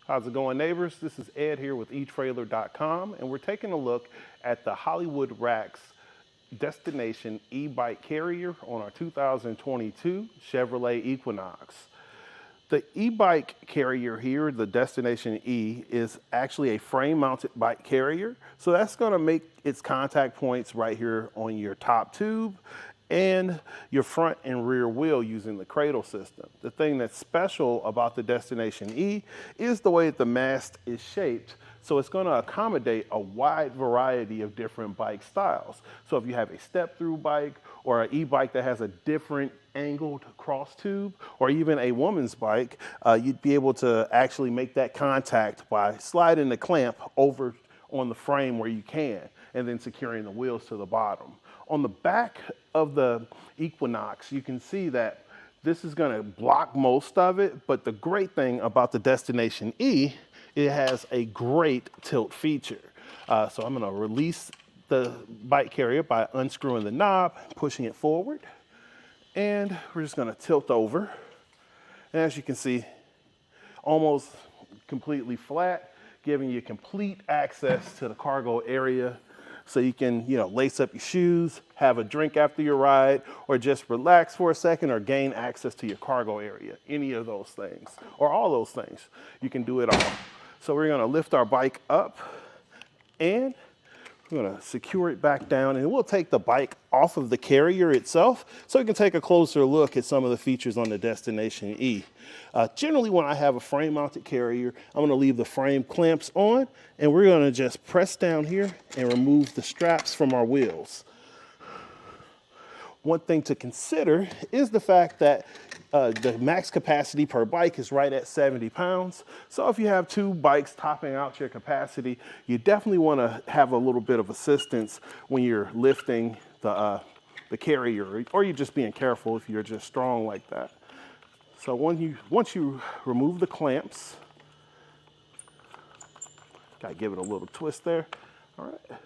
How's it going, neighbors? This is Ed here with eTrailer.com, and we're taking a look at the Hollywood Racks Destination e-bike carrier on our 2022 Chevrolet Equinox. The e-bike carrier here, the Destination E, is actually a frame-mounted bike carrier. So that's going to make its contact points right here on your top tube and your front and rear wheel using the cradle system. The thing that's special about the Destination E is the way that the mast is shaped. So it's going to accommodate a wide variety of different bike styles. So if you have a step-through bike or an e-bike that has a different angled cross tube, or even a woman's bike, you'd be able to actually make that contact by sliding the clamp over on the frame where you can, and then securing the wheels to the bottom. On the back of the Equinox, you can see that this is going to block most of it, but the great thing about the Destination E, it has a great tilt feature. So I'm going to release the bike carrier by unscrewing the knob, pushing it forward, and we're just going to tilt over. And as you can see, almost completely flat, giving you complete access to the cargo area. So you can, lace up your shoes, have a drink after your ride, or just relax for a second, or gain access to your cargo area. Any of those things, or all those things, you can do it all. So we're gonna lift our bike up, and we're gonna secure it back down, and we'll take the bike off of the carrier itself so we can take a closer look at some of the features on the Destination E. Generally, when I have a frame-mounted carrier, I'm gonna leave the frame clamps on, and we're gonna just press down here and remove the straps from our wheels. One thing to consider is the fact that the max capacity per bike is right at 70 pounds. So if you have two bikes topping out your capacity, you definitely want to have a little bit of assistance when you're lifting the carrier, or you're just being careful if you're just strong like that. So once you remove the clamps, gotta give it a little twist there. All right.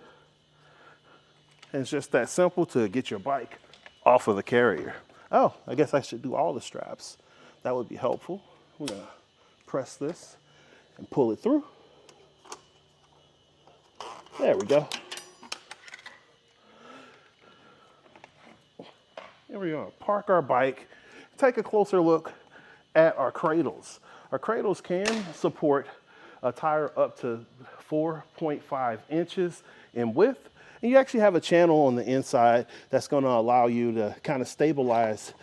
And it's just that simple to get your bike off of the carrier. Oh, I guess I should do all the straps. That would be helpful. We're gonna press this and pull it through. There we go. And we're gonna park our bike, take a closer look at our cradles. Our cradles can support a tire up to 4.5 inches in width. And you actually have a channel on the inside that's going to allow you to kind of stabilize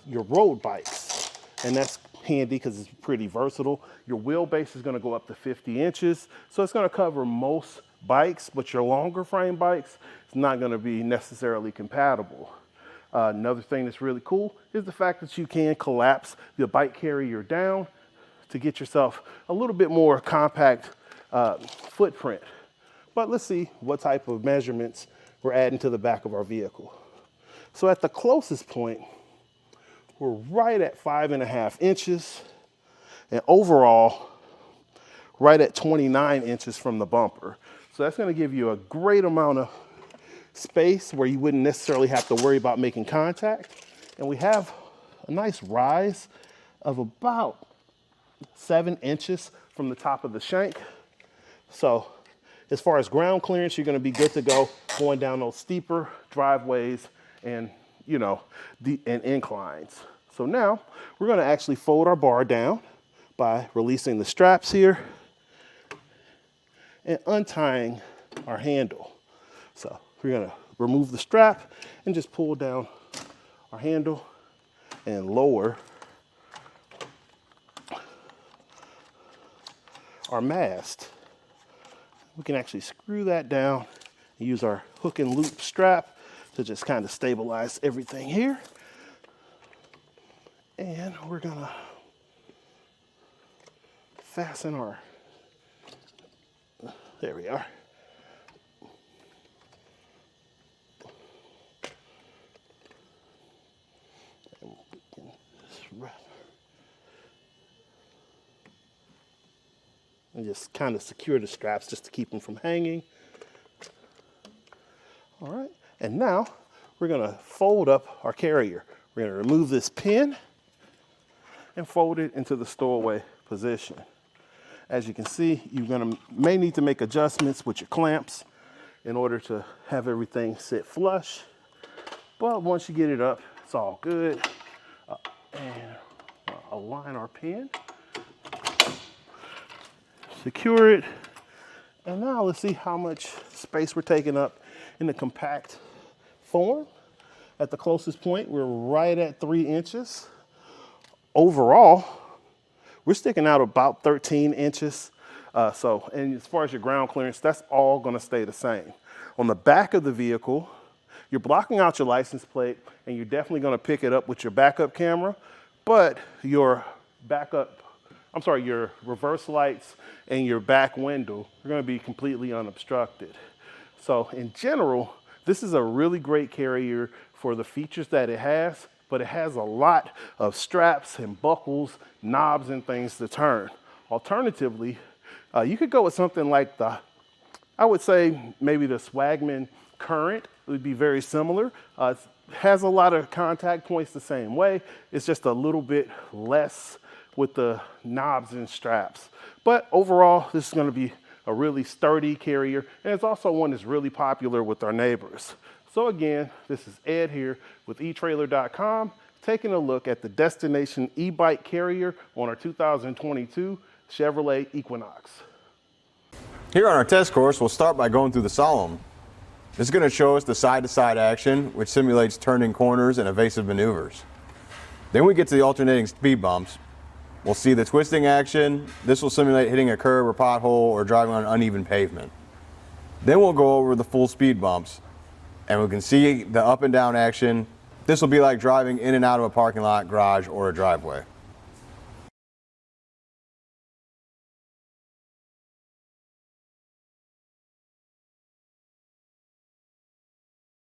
your road bikes. And that's handy because it's pretty versatile. Your wheelbase is going to go up to 50 inches. So it's going to cover most bikes, but your longer frame bikes, it's not going to be necessarily compatible. Another thing that's really cool is the fact that you can collapse the bike carrier down to get yourself a little bit more compact footprint. But let's see what type of measurements we're adding to the back of our vehicle. So at the closest point, we're right at 5.5 inches, and overall, right at 29 inches from the bumper. So that's going to give you a great amount of space where you wouldn't necessarily have to worry about making contact. And we have a nice rise of about 7 inches from the top of the shank. So as far as ground clearance, you're going to be good to go going down those steeper driveways and, and inclines. So now we're going to actually fold our bar down by releasing the straps here and untying our handle. So we're going to remove the strap and just pull down our handle and lower our mast. We can actually screw that down and use our hook and loop strap to just kind of stabilize everything here. And we're gonna fasten there we are. And just kind of secure the straps just to keep them from hanging. All right, and now we're gonna fold up our carrier. We're gonna remove this pin and fold it into the stowaway position. As you can see, may need to make adjustments with your clamps in order to have everything sit flush. But once you get it up, it's all good. And align our pin, secure it, and now let's see how much space we're taking up in the compact form. At the closest point, we're right at 3 inches. Overall, we're sticking out about 13 inches. And as far as your ground clearance, that's all gonna stay the same. On the back of the vehicle, you're blocking out your license plate, and you're definitely gonna pick it up with your backup camera, but your reverse lights and your back window are gonna be completely unobstructed. So in general, this is a really great carrier for the features that it has, but it has a lot of straps and buckles, knobs and things to turn. Alternatively, you could go with something like I would say maybe the Swagman Current would be very similar. It has a lot of contact points the same way. It's just a little bit less with the knobs and straps. But overall, this is gonna be a really sturdy carrier, and it's also one that's really popular with our neighbors. So again, this is Ed here with eTrailer.com, taking a look at the Destination e-bike carrier on our 2022 Chevrolet Equinox. Here on our test course, we'll start by going through the Solemn. This is going to show us the side-to-side action, which simulates turning corners and evasive maneuvers. Then we get to the alternating speed bumps. We'll see the twisting action. This will simulate hitting a curb or pothole or driving on uneven pavement. Then we'll go over the full speed bumps, and we can see the up and down action. This will be like driving in and out of a parking lot, garage, or a driveway.